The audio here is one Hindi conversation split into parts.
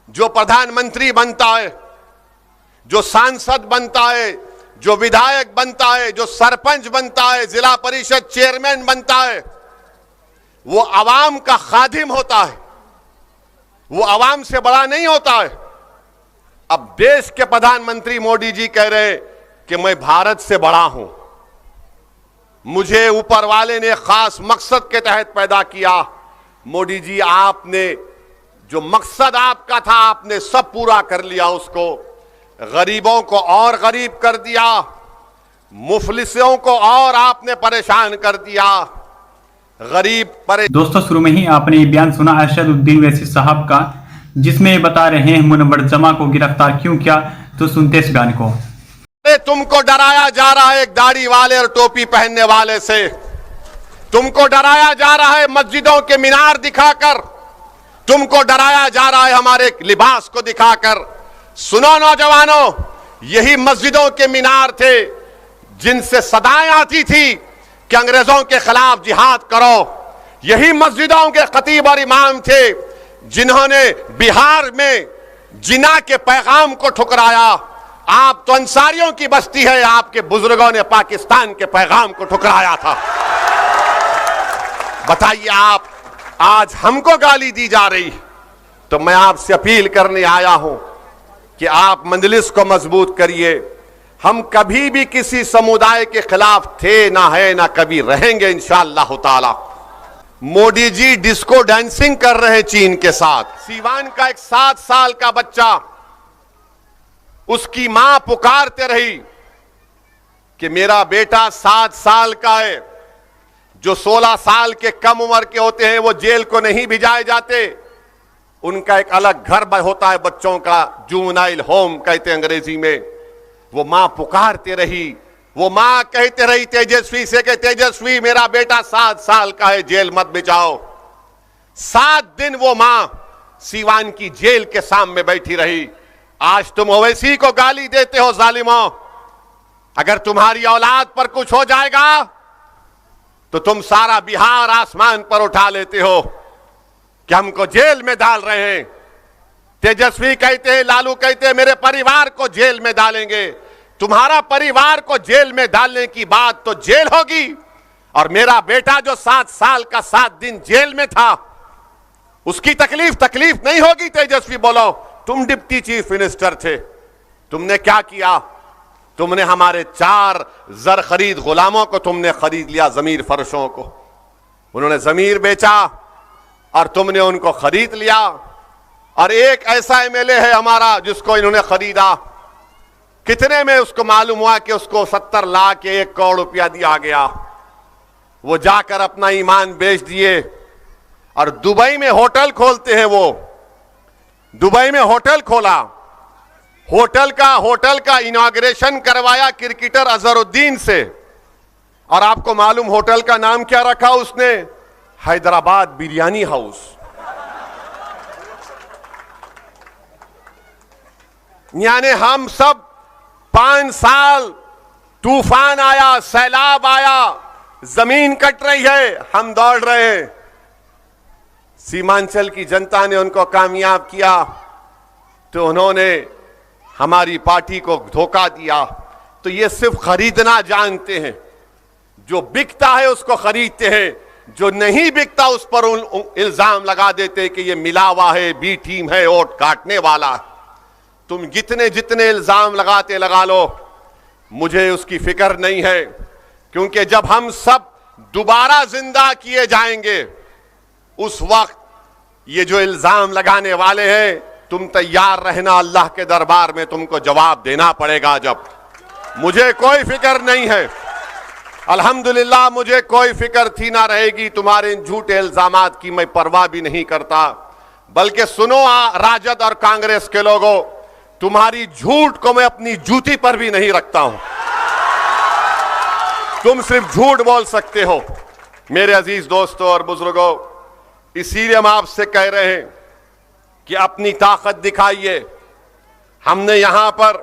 जो प्रधानमंत्री बनता है, जो सांसद बनता है, जो विधायक बनता है, जो सरपंच बनता है, जिला परिषद चेयरमैन बनता है, वो आवाम का खादिम होता है, वो आवाम से बड़ा नहीं होता है। अब देश के प्रधानमंत्री मोदी जी कह रहे हैं कि मैं भारत से बड़ा हूं, मुझे ऊपर वाले ने खास मकसद के तहत पैदा किया। मोदी जी, आपने जो मकसद आपका था आपने सब पूरा कर लिया, उसको गरीबों को और गरीब कर दिया, मुफलिसों को और आपने परेशान कर दिया। दोस्तों, शुरू में ही आपने ये बयान सुना अरशदुद्दीन वैसी साहब का, जिसमें बता रहे हैं मुनव्वर जमा को गिरफ्तार क्यों किया। तो सुनते इस बयान को। तुमको डराया जा रहा है एक दाढ़ी वाले और टोपी पहनने वाले से, तुमको डराया जा रहा है मस्जिदों के मीनार दिखाकर, तुमको डराया जा रहा है हमारे लिबास को दिखाकर। सुनो नौजवानों, यही मस्जिदों के मीनार थे जिनसे सदाएं आती थी कि अंग्रेजों के खिलाफ जिहाद करो। यही मस्जिदों के खतीब और इमाम थे जिन्होंने बिहार में जिना के पैगाम को ठुकराया। आप तो अंसारियों की बस्ती है, आपके बुजुर्गों ने पाकिस्तान के पैगाम को ठुकराया था। बताइए, आप आज हमको गाली दी जा रही। तो मैं आपसे अपील करने आया हूं कि आप मजलिस को मजबूत करिए। हम कभी भी किसी समुदाय के खिलाफ थे ना है ना कभी रहेंगे इंशाअल्लाह ताला। मोदी जी डिस्को डांसिंग कर रहे चीन के साथ। सीवान का एक 7 साल का बच्चा, उसकी मां पुकारते रही कि मेरा बेटा 7 साल का है। जो 16 साल के कम उम्र के होते हैं वो जेल को नहीं भिजाए जाते, उनका एक अलग घर होता है बच्चों का, जुवेनाइल होम कहते हैं अंग्रेजी में। वो मां पुकारते रही, वो मां कहते रही तेजस्वी से कि तेजस्वी मेरा बेटा 7 साल का है, जेल मत भिजाओ। 7 दिन वो मां सीवान की जेल के सामने बैठी रही। आज तुम ओवैसी को गाली देते हो जालिमों। अगर तुम्हारी औलाद पर कुछ हो जाएगा तो तुम सारा बिहार आसमान पर उठा लेते हो कि हमको जेल में डाल रहे हैं। तेजस्वी कहते हैं, लालू कहते हैं मेरे परिवार को जेल में डालेंगे। तुम्हारा परिवार को जेल में डालने की बात तो जेल होगी, और मेरा बेटा जो 7 साल का 7 दिन जेल में था उसकी तकलीफ नहीं होगी। तेजस्वी बोलो, तुम डिप्टी चीफ मिनिस्टर थे, तुमने क्या किया? तुमने हमारे 4 जर खरीद गुलामों को तुमने खरीद लिया, जमीर फरोशों को। उन्होंने जमीर बेचा और तुमने उनको खरीद लिया। और एक ऐसा एमएलए है हमारा जिसको इन्होंने खरीदा, कितने में उसको मालूम हुआ कि उसको 70 लाख या 1 करोड़ रुपया दिया गया। वो जाकर अपना ईमान बेच दिए और दुबई में होटल खोलते हैं। वो दुबई में होटल खोला, होटल का इनॉग्रेशन करवाया क्रिकेटर अजहरुद्दीन से। और आपको मालूम होटल का नाम क्या रखा उसने? हैदराबाद बिरयानी हाउस। यानी हम सब 5 साल तूफान आया, सैलाब आया, जमीन कट रही है, हम दौड़ रहे हैं। सीमांचल की जनता ने उनको कामयाब किया तो उन्होंने हमारी पार्टी को धोखा दिया। तो ये सिर्फ खरीदना जानते हैं, जो बिकता है उसको खरीदते हैं, जो नहीं बिकता उस पर इल्जाम लगा देते कि ये मिला हुआ है, बी टीम है, वोट काटने वाला। तुम जितने इल्जाम लगाते लगा लो, मुझे उसकी फिक्र नहीं है, क्योंकि जब हम सब दोबारा जिंदा किए जाएंगे उस वक्त ये जो इल्जाम लगाने वाले हैं, तुम तैयार रहना, अल्लाह के दरबार में तुमको जवाब देना पड़ेगा। जब मुझे कोई फिक्र नहीं है, अल्हम्दुलिल्लाह मुझे कोई फिक्र थी ना रहेगी। तुम्हारे इन झूठे इल्जामात की मैं परवाह भी नहीं करता। बल्कि सुनो राजद और कांग्रेस के लोगों, तुम्हारी झूठ को मैं अपनी जूती पर भी नहीं रखता हूं। तुम सिर्फ झूठ बोल सकते हो। मेरे अजीज दोस्तों और बुजुर्गों, इसीलिए हम आपसे कह रहे हैं कि अपनी ताकत दिखाइए। हमने यहां पर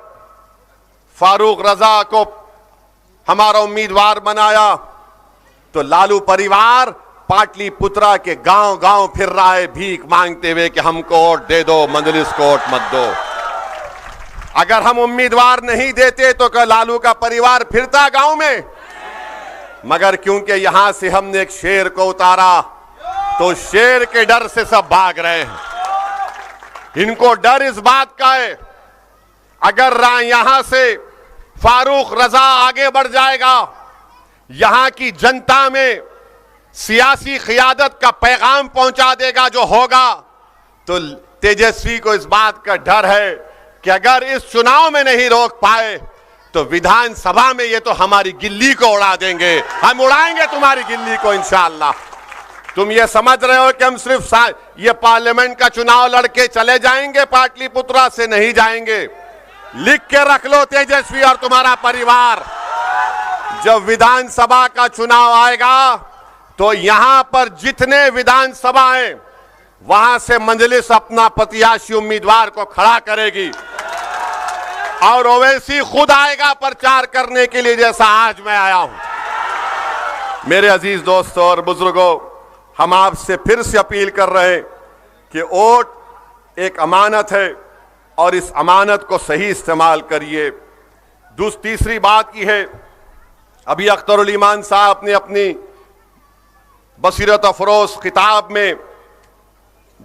फारूक रजा को हमारा उम्मीदवार बनाया तो लालू परिवार पाटलिपुत्रा के गांव गांव फिर रहा है भीख मांगते हुए कि हमको वोट दे दो, मंजलिस को वोट मत दो। अगर हम उम्मीदवार नहीं देते तो क्या लालू का परिवार फिरता गांव में? मगर क्योंकि यहां से हमने एक शेर को उतारा तो शेर के डर से सब भाग रहे हैं। इनको डर इस बात का है, अगर यहां से फारूक रजा आगे बढ़ जाएगा, यहां की जनता में सियासी क़ियादत का पैगाम पहुंचा देगा जो होगा, तो तेजस्वी को इस बात का डर है कि अगर इस चुनाव में नहीं रोक पाए तो विधानसभा में ये तो हमारी गिल्ली को उड़ा देंगे, हम उड़ाएंगे तुम्हारी गिल्ली को इंशाअल्लाह। तुम ये समझ रहे हो कि हम सिर्फ ये पार्लियामेंट का चुनाव लड़के चले जाएंगे, पाटलिपुत्रा से नहीं जाएंगे। लिख के रख लो तेजस्वी और तुम्हारा परिवार, जब विधानसभा का चुनाव आएगा तो यहां पर जितने विधानसभाएं, वहां से मंजलिस अपना प्रत्याशी उम्मीदवार को खड़ा करेगी और ओवैसी खुद आएगा प्रचार करने के लिए, जैसा आज मैं आया हूं। मेरे अजीज दोस्तों और बुजुर्गों, हम आपसे फिर से अपील कर रहे हैं कि वोट एक अमानत है और इस अमानत को सही इस्तेमाल करिए। तीसरी बात की है, अभी अख्तरुल ईमान साहब ने अपनी बसीरत अफरोज किताब में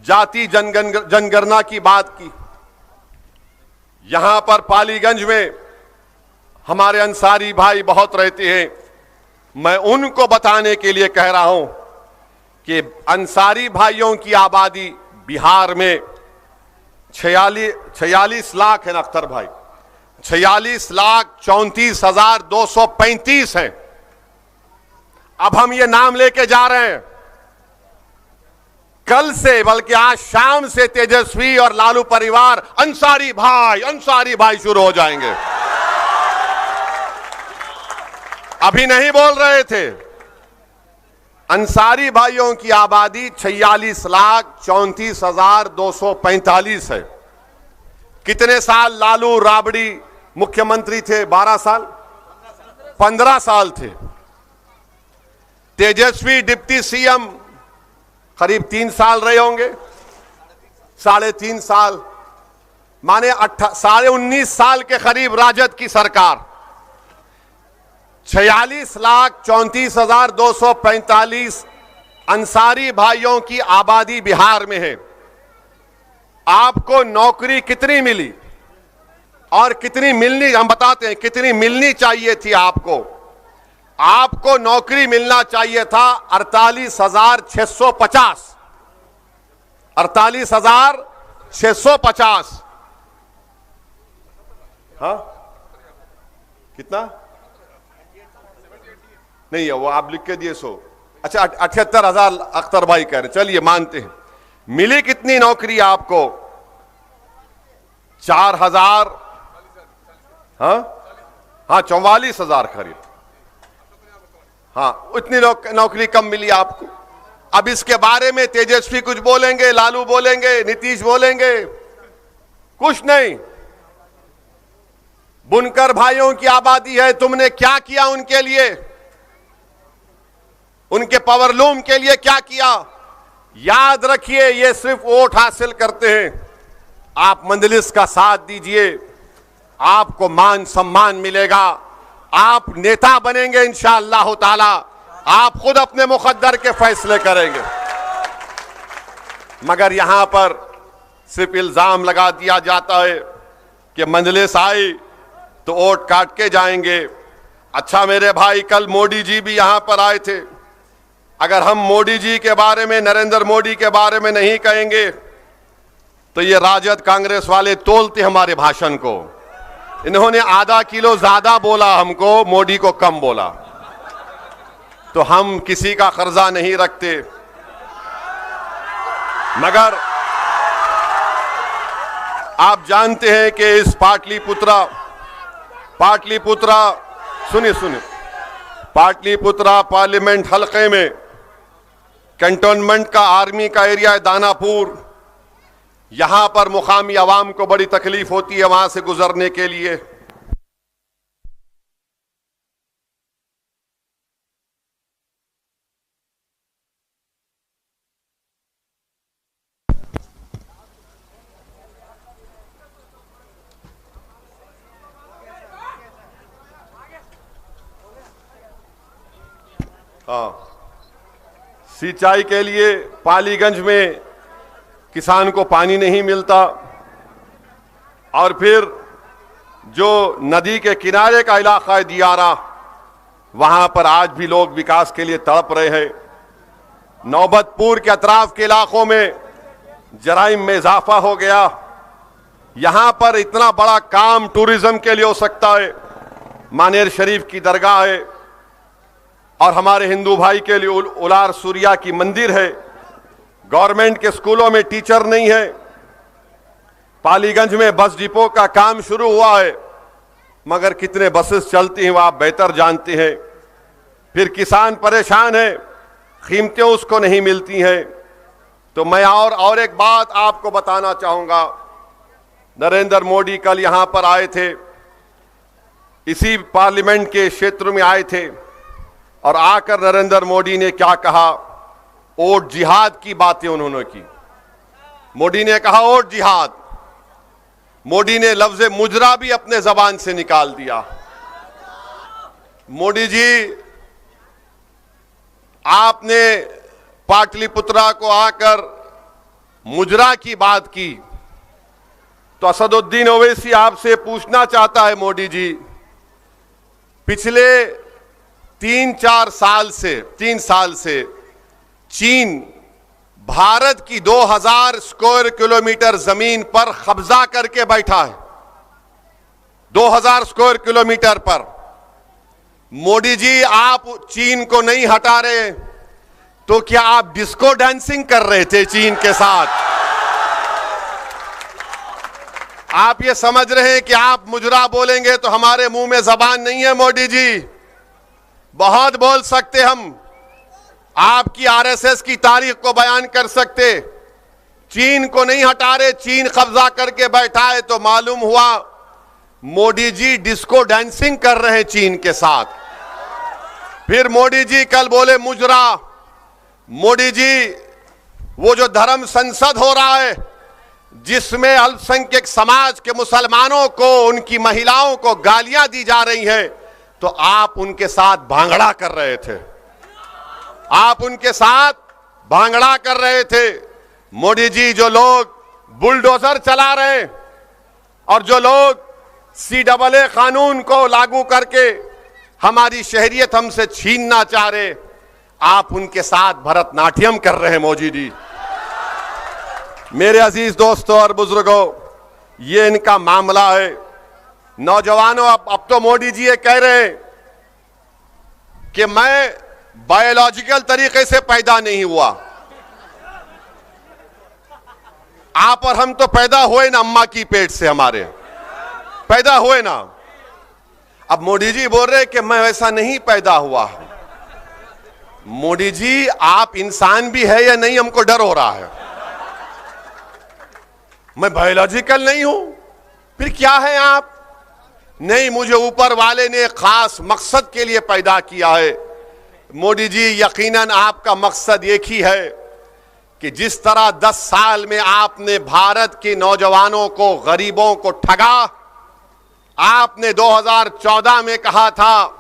जाति जनगणना की बात की। यहां पर पालीगंज में हमारे अंसारी भाई बहुत रहते हैं। मैं उनको बताने के लिए कह रहा हूं कि अंसारी भाइयों की आबादी बिहार में 46 लाख है ना अख्तर भाई, 46,34,235 हैं। अब हम ये नाम लेके जा रहे हैं, कल से बल्कि आज शाम से तेजस्वी और लालू परिवार अंसारी भाई शुरू हो जाएंगे। अभी नहीं बोल रहे थे। अंसारी भाइयों की आबादी 46,34,245 है। कितने साल लालू राबड़ी मुख्यमंत्री थे? 12 साल, 15 साल थे। तेजस्वी डिप्टी सीएम करीब 3 साल रहे होंगे, 3.5 साल, माने 19 साल के करीब राजद की सरकार। 46,34,245 अंसारी भाइयों की आबादी बिहार में है। आपको नौकरी कितनी मिली और कितनी मिलनी, हम बताते हैं कितनी मिलनी चाहिए थी आपको। आपको नौकरी मिलना चाहिए था 48,650, 48,650। हाँ कितना नहीं है वो, आप लिख के दिए 100। अच्छा 78,000 अख्तर भाई कह रहे, चलिए मानते हैं। मिली कितनी नौकरी आपको? 4,000, हाँ 44,000 करीब। हाँ इतनी नौकरी कम मिली आपको। अब इसके बारे में तेजस्वी कुछ बोलेंगे, लालू बोलेंगे, नीतीश बोलेंगे, कुछ नहीं। बुनकर भाइयों की आबादी है, तुमने क्या किया उनके लिए? उनके पावरलूम के लिए क्या किया? याद रखिए, ये सिर्फ वोट हासिल करते हैं। आप मंजलिस का साथ दीजिए, आपको मान सम्मान मिलेगा, आप नेता बनेंगे इंशाअल्लाह ताला। आप खुद अपने मुकद्दर के फैसले करेंगे। मगर यहां पर सिर्फ इल्जाम लगा दिया जाता है कि मंजलिस आई तो वोट काट के जाएंगे। अच्छा मेरे भाई, कल मोदी जी भी यहां पर आए थे। अगर हम मोदी जी के बारे में, नरेंद्र मोदी के बारे में नहीं कहेंगे तो ये राजद कांग्रेस वाले तोलते हमारे भाषण को। इन्होंने आधा किलो ज्यादा बोला हमको, मोदी को कम बोला। तो हम किसी का कर्जा नहीं रखते, मगर आप जानते हैं कि इस पाटलिपुत्रा सुनिए पाटलिपुत्रा पार्लियामेंट हलके में कैंटोनमेंट का आर्मी का एरिया है दानापुर। यहां पर मुकामी आवाम को बड़ी तकलीफ होती है वहां से गुजरने के लिए। सिंचाई के लिए पालीगंज में किसान को पानी नहीं मिलता, और फिर जो नदी के किनारे का इलाका है दियारा, वहां पर आज भी लोग विकास के लिए तड़प रहे हैं। नौबतपुर के अतराफ के इलाकों में जराइम में इजाफा हो गया। यहां पर इतना बड़ा काम टूरिज्म के लिए हो सकता है, मानेर शरीफ की दरगाह है, और हमारे हिंदू भाई के लिए उलार सूर्या की मंदिर है। गवर्नमेंट के स्कूलों में टीचर नहीं है। पालीगंज में बस डिपो का काम शुरू हुआ है, मगर कितने बसेस चलती हैं वो आप बेहतर जानते हैं। फिर किसान परेशान है, कीमतें उसको नहीं मिलती हैं। तो मैं और एक बात आपको बताना चाहूंगा। नरेंद्र मोदी कल यहां पर आए थे, इसी पार्लियामेंट के क्षेत्र में आए थे, और आकर नरेंद्र मोदी ने क्या कहा, वोट जिहाद की बातें उन्होंने की। मोदी ने कहा वोट जिहाद। मोदी ने लफ्ज मुजरा भी अपने जबान से निकाल दिया। मोदी जी, आपने पाटलिपुत्रा को आकर मुजरा की बात की, तो असदुद्दीन ओवैसी आपसे पूछना चाहता है मोदी जी, पिछले 3 साल से चीन भारत की 2000 स्क्वायर किलोमीटर जमीन पर कब्जा करके बैठा है। 2000 स्क्वायर किलोमीटर पर। मोदी जी, आप चीन को नहीं हटा रहे, तो क्या आप डिस्को डांसिंग कर रहे थे चीन के साथ? आप ये समझ रहे हैं कि आप मुजरा बोलेंगे तो हमारे मुंह में जबान नहीं है मोदी जी, बहुत बोल सकते हम, आपकी आरएसएस की तारीख को बयान कर सकते। चीन को नहीं हटा रहे, चीन कब्जा करके बैठा है, तो मालूम हुआ मोदी जी डिस्को डांसिंग कर रहे हैं चीन के साथ। फिर मोदी जी कल बोले मुजरा। मोदी जी, वो जो धर्म संसद हो रहा है, जिसमें अल्पसंख्यक समाज के मुसलमानों को, उनकी महिलाओं को गालियां दी जा रही हैं, तो आप उनके साथ भांगड़ा कर रहे थे। आप उनके साथ भांगड़ा कर रहे थे। मोदी जी, जो लोग बुलडोजर चला रहे हैं और जो लोग CAA कानून को लागू करके हमारी शहरियत हमसे छीनना चाह रहे, आप उनके साथ भरतनाट्यम कर रहे हैं मोदी जी। मेरे अजीज दोस्तों और बुजुर्गों, ये इनका मामला है। नौजवानों, अब तो मोदी जी ये कह रहे हैं कि मैं बायोलॉजिकल तरीके से पैदा नहीं हुआ। आप और हम तो पैदा हुए ना अम्मा की पेट से, हमारे पैदा हुए ना। अब मोदी जी बोल रहे कि मैं वैसा नहीं पैदा हुआ। मोदी जी, आप इंसान भी है या नहीं, हमको डर हो रहा है। मैं बायोलॉजिकल नहीं हूं, फिर क्या है आप? नहीं, मुझे ऊपर वाले ने खास मकसद के लिए पैदा किया है। मोदी जी, यकीनन आपका मकसद एक ही है कि जिस तरह 10 साल में आपने भारत के नौजवानों को, गरीबों को ठगा। आपने 2014 में कहा था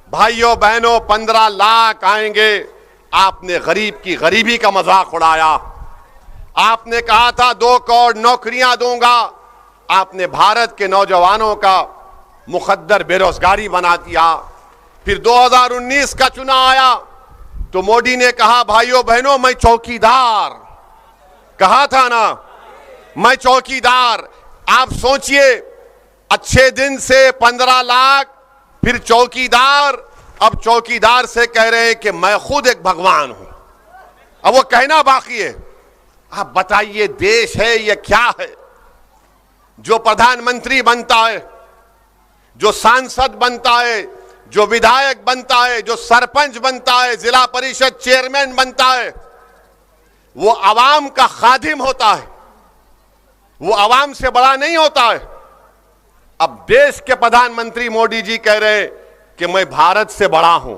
भाइयों बहनों 15 लाख आएंगे, आपने गरीब की गरीबी का मजाक उड़ाया। आपने कहा था 2 करोड़ नौकरियां दूंगा, आपने भारत के नौजवानों का मुकद्दर बेरोजगारी बना दिया। फिर 2019 का चुनाव आया तो मोदी ने कहा भाइयों बहनों मैं चौकीदार, कहा था ना, मैं चौकीदार। आप सोचिए, अच्छे दिन से 15 लाख, फिर चौकीदार, अब चौकीदार से कह रहे हैं कि मैं खुद एक भगवान हूं। अब वो कहना बाकी है। आप बताइए, देश है ये क्या है? जो प्रधानमंत्री बनता है, जो सांसद बनता है, जो विधायक बनता है, जो सरपंच बनता है, जिला परिषद चेयरमैन बनता है, वो आवाम का खादिम होता है, वो आवाम से बड़ा नहीं होता है। अब देश के प्रधानमंत्री मोदी जी कह रहे हैं कि मैं भारत से बड़ा हूं,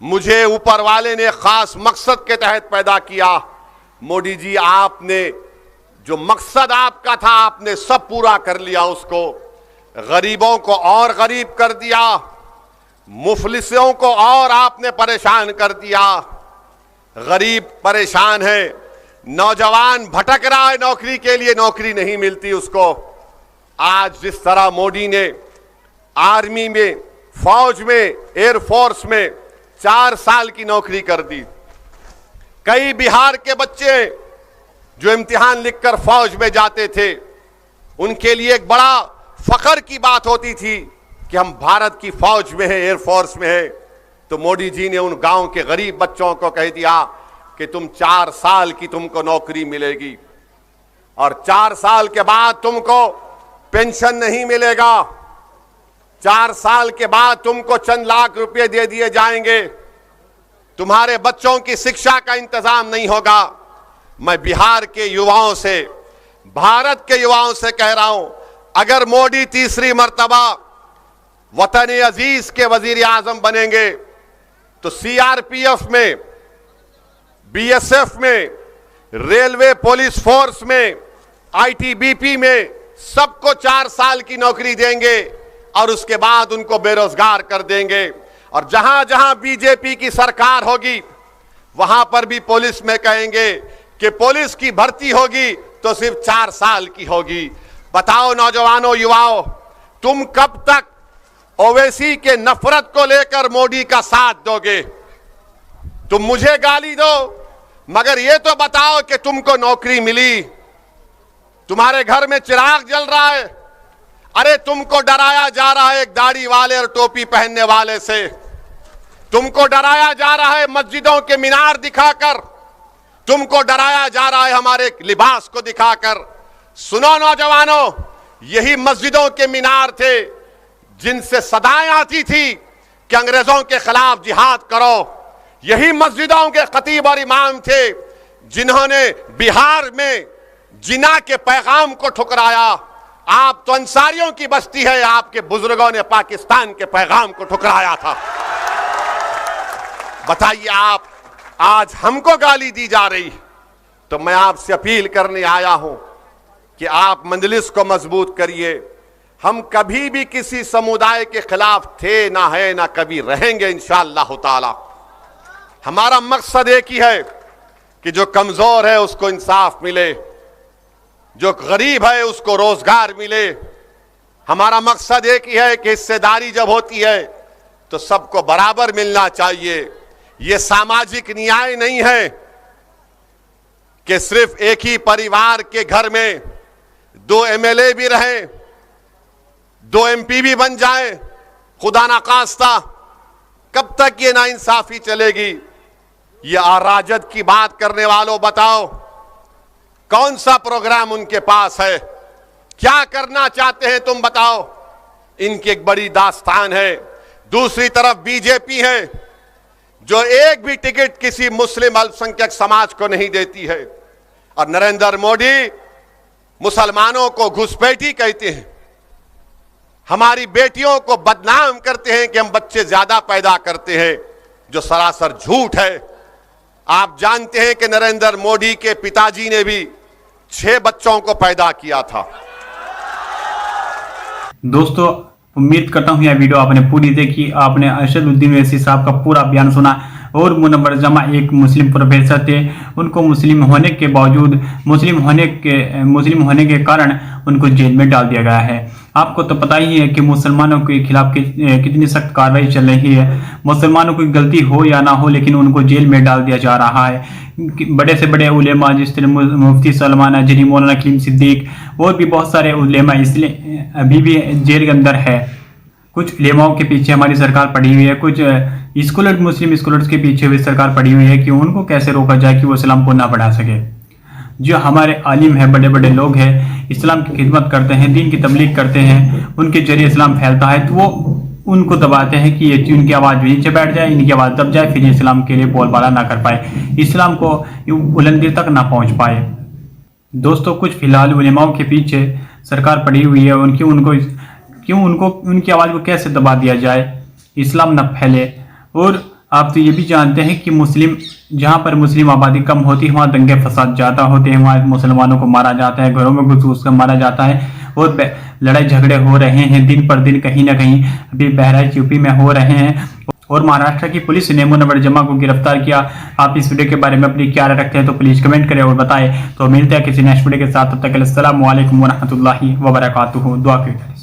मुझे ऊपर वाले ने खास मकसद के तहत पैदा किया। मोदी जी, आपने जो मकसद आपका था आपने सब पूरा कर लिया उसको। गरीबों को और गरीब कर दिया, मुफलिसों को और आपने परेशान कर दिया। गरीब परेशान है, नौजवान भटक रहा है नौकरी के लिए, नौकरी नहीं मिलती उसको। आज जिस तरह मोदी ने आर्मी में, फौज में, एयरफोर्स में 4 साल की नौकरी कर दी। कई बिहार के बच्चे जो इम्तिहान लिखकर फौज में जाते थे, उनके लिए एक बड़ा फख्र की बात होती थी कि हम भारत की फौज में हैं, एयरफोर्स में हैं। तो मोदी जी ने उन गांव के गरीब बच्चों को कह दिया कि तुम 4 साल की तुमको नौकरी मिलेगी और 4 साल के बाद तुमको पेंशन नहीं मिलेगा। 4 साल के बाद तुमको चंद लाख रुपए दे दिए जाएंगे, तुम्हारे बच्चों की शिक्षा का इंतजाम नहीं होगा। मैं बिहार के युवाओं से, भारत के युवाओं से कह रहा हूं, अगर मोदी तीसरी मर्तबा वतन अजीज के वजीर आजम बनेंगे तो सीआरपीएफ में, बीएसएफ में, रेलवे पुलिस फोर्स में, आईटीबीपी में सबको 4 साल की नौकरी देंगे और उसके बाद उनको बेरोजगार कर देंगे। और जहां जहां बीजेपी की सरकार होगी वहां पर भी पुलिस में कहेंगे कि पुलिस की भर्ती होगी तो सिर्फ 4 साल की होगी। बताओ नौजवानों, युवाओं, तुम कब तक ओवैसी के नफरत को लेकर मोदी का साथ दोगे? तुम मुझे गाली दो, मगर ये तो बताओ कि तुमको नौकरी मिली, तुम्हारे घर में चिराग जल रहा है। अरे तुमको डराया जा रहा है एक दाढ़ी वाले और टोपी पहनने वाले से, तुमको डराया जा रहा है मस्जिदों के मीनार दिखाकर, तुमको डराया जा रहा है हमारे लिबास को दिखाकर। सुनो नौजवानों, यही मस्जिदों के मीनार थे जिनसे सदाएं आती थी कि अंग्रेजों के खिलाफ जिहाद करो। यही मस्जिदों के खतीब और इमाम थे जिन्होंने बिहार में जिना के पैगाम को ठुकराया। आप तो अंसारियों की बस्ती है, आपके बुजुर्गों ने पाकिस्तान के पैगाम को ठुकराया था। बताइए, आप आज हमको गाली दी जा रही। तो मैं आपसे अपील करने आया हूं कि आप मजलिस को मजबूत करिए। हम कभी भी किसी समुदाय के खिलाफ थे ना है ना कभी रहेंगे इंशाअल्लाह ताला। हमारा मकसद एक ही है कि जो कमजोर है उसको इंसाफ मिले, जो गरीब है उसको रोजगार मिले। हमारा मकसद एक ही है कि हिस्सेदारी जब होती है तो सबको बराबर मिलना चाहिए। ये सामाजिक न्याय नहीं है कि सिर्फ एक ही परिवार के घर में 2 एमएलए भी रहें, 2 एमपी भी बन जाएं। खुदा ना खास्ता, कब तक ये नाइंसाफी चलेगी? ये अराजक की बात करने वालों, बताओ कौन सा प्रोग्राम उनके पास है? क्या करना चाहते हैं तुम बताओ? इनकी एक बड़ी दास्तान है। दूसरी तरफ बीजेपी है जो एक भी टिकट किसी मुस्लिम अल्पसंख्यक समाज को नहीं देती है। और नरेंद्र मोदी मुसलमानों को घुसपैठी कहते हैं, हमारी बेटियों को बदनाम करते हैं कि हम बच्चे ज्यादा पैदा करते हैं, जो सरासर झूठ है। आप जानते हैं कि नरेंद्र मोदी के पिताजी ने भी 6 बच्चों को पैदा किया था। दोस्तों, उम्मीद करता हूं यह वीडियो आपने पूरी देखी, आपने अरशदुद्दीन ओवैसी साहब का पूरा बयान सुना। और मुनव्वर जमा एक मुस्लिम प्रोफेसर थे, उनको मुस्लिम होने के बावजूद, मुस्लिम होने के कारण उनको जेल में डाल दिया गया है। आपको तो पता ही है कि मुसलमानों के खिलाफ कितनी सख्त कार्रवाई चल रही है। मुसलमानों की गलती हो या ना हो, लेकिन उनको जेल में डाल दिया जा रहा है। बड़े से बड़े उलेमा जिस तरह मुफ्ती सलमान अजरी, मौलाना कलीम सिद्दीक और भी बहुत सारे उलेमा इसलिए अभी भी जेल के अंदर है। कुछ उलेमाओं के पीछे हमारी सरकार पड़ी हुई है, कुछ स्कॉलर, मुस्लिम स्कॉलर्स के पीछे भी सरकार पड़ी हुई है कि उनको कैसे रोका जाए कि वो इस्लाम को ना बढ़ा सके। जो हमारे आलिम है, बड़े बड़े लोग हैं, इस्लाम की खिदमत करते हैं, दीन की तबलीग करते हैं, उनके जरिए इस्लाम फैलता है, तो वो उनको दबाते हैं कि ये उनकी आवाज़ नीचे बैठ जाए, इनकी आवाज़ दब जाए, फिर इस्लाम के लिए बोलबाला ना कर पाए, इस्लाम को बुलंदी तक ना पहुंच पाए। दोस्तों, कुछ फिलहाल उलेमाओं के पीछे सरकार पड़ी हुई है, उनकी आवाज़ को कैसे दबा दिया जाए, इस्लाम न फैले। और आप तो ये भी जानते हैं कि मुस्लिम, जहाँ पर मुस्लिम आबादी कम होती है वहाँ दंगे फसाद ज़्यादा होते हैं, वहाँ मुसलमानों को मारा जाता है, घरों में घुस कर मारा जाता है। बहुत लड़ाई झगड़े हो रहे हैं दिन पर दिन, कहीं ना कहीं अभी बहराइच यूपी में हो रहे हैं और महाराष्ट्र की पुलिस ने मुनव्वर जमा को गिरफ्तार किया। आप इस वीडियो के बारे में अपनी क्या राय रखते हैं तो प्लीज कमेंट करें और बताएं। तो मिलते हैं किसी नेक्स्ट वीडियो के साथ, तब तक के लिए अस्सलाम वालेकुम व रहमतुल्लाहि व बरकातुहू। दुआ करें।